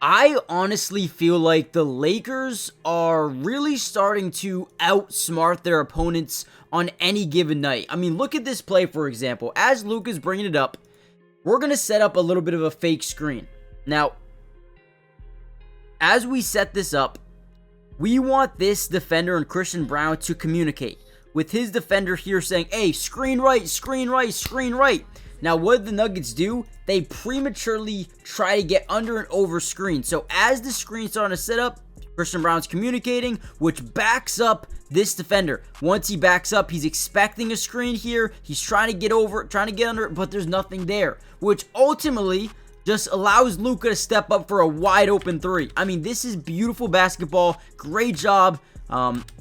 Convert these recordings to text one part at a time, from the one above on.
I honestly feel like the Lakers are really starting to outsmart their opponents on any given night. I mean, look at this play, for example. As Luka's bringing it up, we're going to set up a little bit of a fake screen. Now, as we set this up, we want this defender and Christian Brown to communicate with his defender here saying, hey, screen right, screen right, screen right. Now, what did the Nuggets do? They prematurely try to get under and over screen. So as the screen's starting to set up, Christian Brown's communicating, which backs up this defender. Once he backs up, he's expecting a screen here. He's trying to get over it, trying to get under it, but there's nothing there, which ultimately just allows Luka to step up for a wide open three. I mean, this is beautiful basketball. Great job.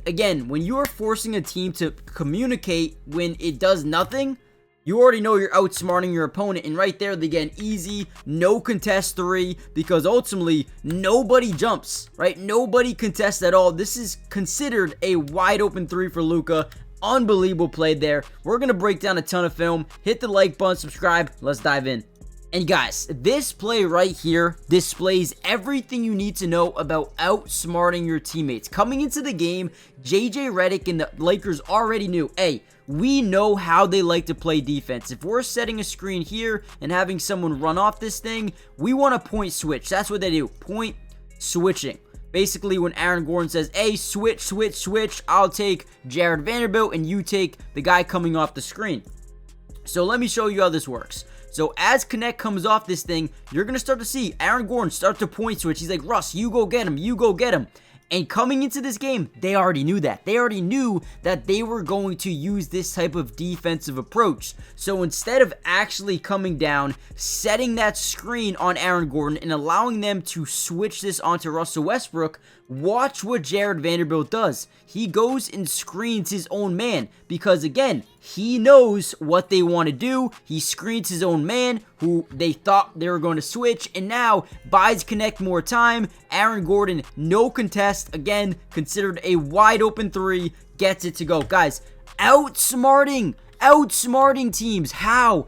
Again, when you are forcing a team to communicate when it does nothing, you already know you're outsmarting your opponent, and right there they get an easy, no contest three, because ultimately nobody jumps, right? Nobody contests at all. This is considered a wide open three for Luka. Unbelievable play there. We're going to break down a ton of film. Hit the like button, subscribe. Let's dive in. And guys, this play right here displays everything you need to know about outsmarting your teammates. Coming into the game, JJ Redick and the Lakers already knew, hey, we know how they like to play defense. If we're setting a screen here and having someone run off this thing, we want a point switch. That's what they do, point switching. Basically, when Aaron Gordon says, hey, switch, switch, switch, I'll take Jared Vanderbilt and you take the guy coming off the screen. So let me show you how this works. So as Connect comes off this thing, you're going to start to see Aaron Gordon start to point switch. He's like, Russ, you go get him. You go get him. And coming into this game, they already knew that. They already knew that they were going to use this type of defensive approach. So instead of actually coming down, setting that screen on Aaron Gordon and allowing them to switch this onto Russell Westbrook, watch what Jared Vanderbilt does. He goes and screens his own man because, again, he knows what they want to do. He screens his own man who they thought they were going to switch, and now buys Connect more time. Aaron Gordon, no contest. Again, considered a wide open three. Gets it to go. Guys, outsmarting teams. How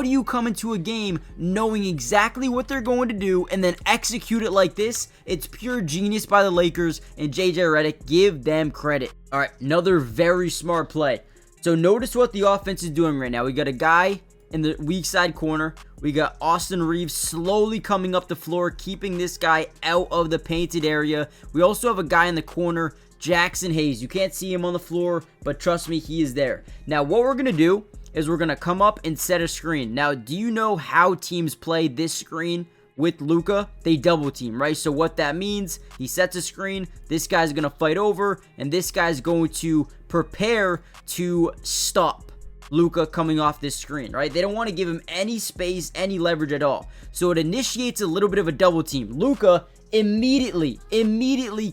do you come into a game knowing exactly what they're going to do and then execute it like this? It's pure genius by the Lakers, and JJ Redick, give them credit. All right, another very smart play. So notice what the offense is doing right now. We got a guy in the weak side corner. We got Austin Reeves slowly coming up the floor, keeping this guy out of the painted area. We also have a guy in the corner, Jackson Hayes. You can't see him on the floor, but trust me, he is there. Now, what we're going to do is we're going to come up and set a screen. Now, do you know how teams play this screen with Luka? They double team, right? So what that means, he sets a screen, this guy's going to fight over, and this guy's going to prepare to stop Luka coming off this screen, right? They don't want to give him any space, any leverage at all. So it initiates a little bit of a double team. Luka immediately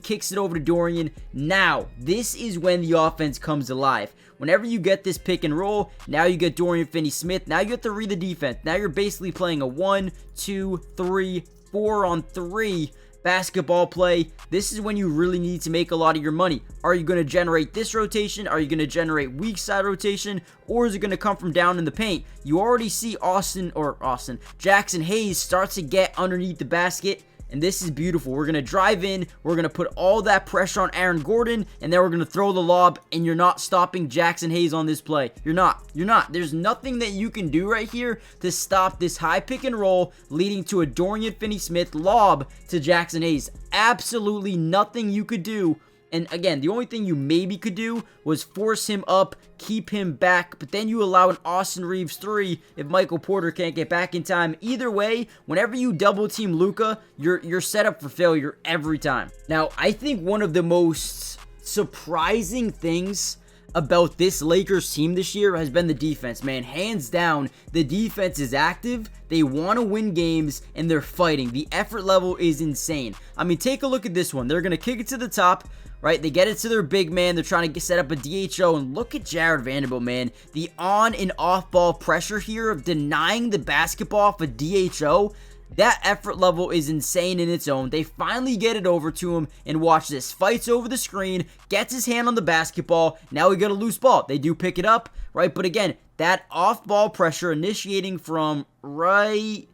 kicks it over to Dorian. Now, this is when the offense comes alive. Whenever you get this pick and roll, now you get Dorian Finney-Smith. Now you have to read the defense. Now you're basically playing a 1, 2, 3, 4-on-3 basketball play. This is when you really need to make a lot of your money. Are you going to generate this rotation? Are you going to generate weak side rotation? Or is it going to come from down in the paint? You already see Jackson Hayes starts to get underneath the basket. And this is beautiful. We're going to drive in. We're going to put all that pressure on Aaron Gordon. And then we're going to throw the lob. And you're not stopping Jackson Hayes on this play. You're not. There's nothing that you can do right here to stop this high pick and roll leading to a Dorian Finney-Smith lob to Jackson Hayes. Absolutely nothing you could do. And again, the only thing you maybe could do was force him up, keep him back, but then you allow an Austin Reeves 3 if Michael Porter can't get back in time. Either way, whenever you double team Luka, you're set up for failure every time. Now, I think one of the most surprising things about this Lakers team this year has been the defense, man. Hands down, the defense is active. They want to win games, and they're fighting. The effort level is insane. I mean, take a look at this one. They're going to kick it to the top, right? They get it to their big man. They're trying to set up a DHO, and look at Jared Vanderbilt, man. The on and off ball pressure here of denying the basketball off a DHO. That effort level is insane in its own. They finally get it over to him, and watch this. Fights over the screen, gets his hand on the basketball. Now we got a loose ball. They do pick it up, right? But again, that off-ball pressure initiating from right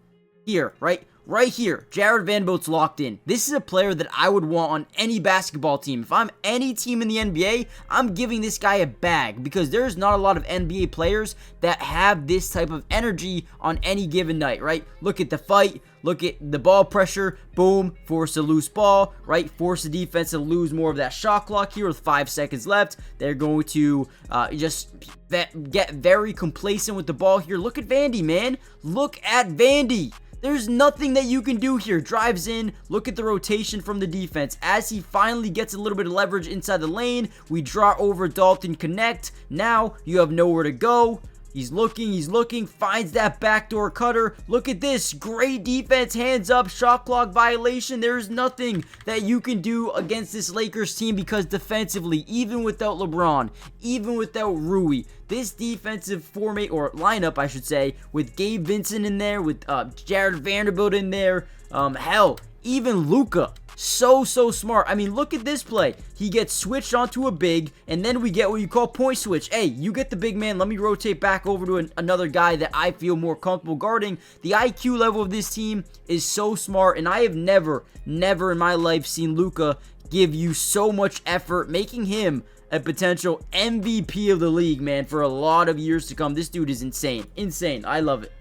here, right? right here, Jared Vanderbilt's locked in. This is a player that I would want on any basketball team. If I'm any team in the NBA, I'm giving this guy a bag because there's not a lot of NBA players that have this type of energy on any given night, right? Look at the fight. Look at the ball pressure. Boom. Force a loose ball, right? Force the defense to lose more of that shot clock here with 5 seconds left. They're going to just get very complacent with the ball here. Look at Vandy, man. Look at Vandy. There's nothing that you can do here. Drives in. Look at the rotation from the defense. As he finally gets a little bit of leverage inside the lane, we draw over Dalton, connect. Now you have nowhere to go. He's looking, finds that backdoor cutter. Look at this. Great defense, hands up, shot clock violation. There's nothing that you can do against this Lakers team because defensively, even without LeBron, even without Rui, this defensive lineup, I should say, with Gabe Vincent in there, with Jared Vanderbilt in there, hell, even Luka. So smart. I mean, look at this play. He gets switched onto a big, and then we get what you call point switch. Hey, you get the big man. Let me rotate back over to another guy that I feel more comfortable guarding. The IQ level of this team is so smart, and I have never in my life seen Luka give you so much effort, making him a potential MVP of the league, man, for a lot of years to come. This dude is insane. Insane. I love it.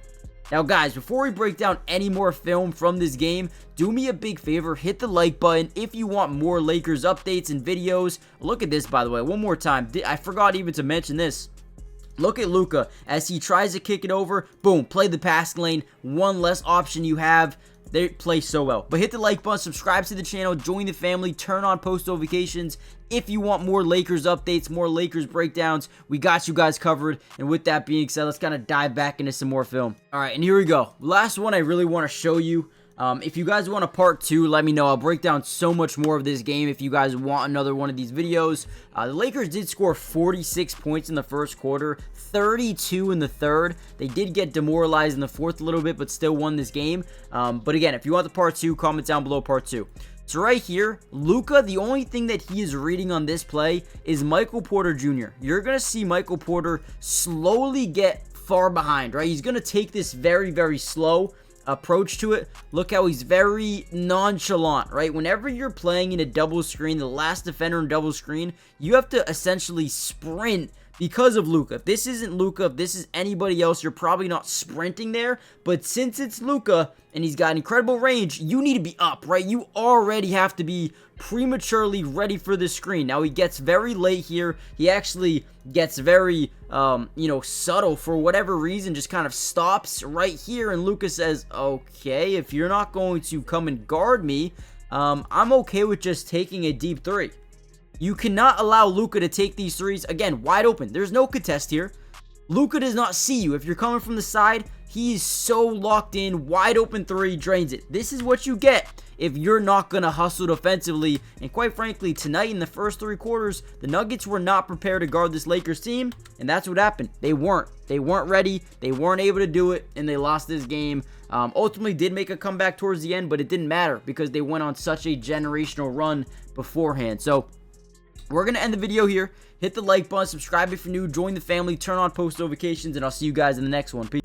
Now, guys, before we break down any more film from this game, do me a big favor, hit the like button if you want more Lakers updates and videos. Look at this, by the way, one more time. I forgot even to mention this. Look at Luka as he tries to kick it over. Boom, play the passing lane. One less option you have. They play so well. But hit the like button, subscribe to the channel, join the family, turn on post notifications. If you want more Lakers updates, more Lakers breakdowns, we got you guys covered. And with that being said, let's kind of dive back into some more film. All right, and here we go. Last one I really want to show you. If you guys want a part 2, let me know. I'll break down so much more of this game if you guys want another one of these videos. The Lakers did score 46 points in the first quarter, 32 in the third. They did get demoralized in the fourth a little bit, but still won this game. But again, if you want the part 2, comment down below part 2. So right here, Luka, the only thing that he is reading on this play is Michael Porter Jr. You're going to see Michael Porter slowly get far behind, right? He's going to take this very slow approach to it. Look how he's very nonchalant, right? Whenever you're playing in a double screen, the last defender in double screen, you have to essentially sprint because of Luka. If this isn't Luka, if this is anybody else, you're probably not sprinting there. But since it's Luka and he's got incredible range, you need to be up, right? You already have to be prematurely ready for the screen. Now he gets very late here. He actually gets very, subtle for whatever reason, just kind of stops right here. And Luka says, okay, if you're not going to come and guard me, I'm okay with just taking a deep three. You cannot allow Luka to take these threes. Again, wide open. There's no contest here. Luka does not see you. If you're coming from the side, he's so locked in. Wide open three, drains it. This is what you get if you're not going to hustle defensively. And quite frankly, tonight in the first 3 quarters, the Nuggets were not prepared to guard this Lakers team. And that's what happened. They weren't. They weren't ready. They weren't able to do it. And they lost this game. Ultimately did make a comeback towards the end, but it didn't matter because they went on such a generational run beforehand. So we're going to end the video here. Hit the like button, subscribe if you're new, join the family, turn on post notifications, and I'll see you guys in the next one. Peace.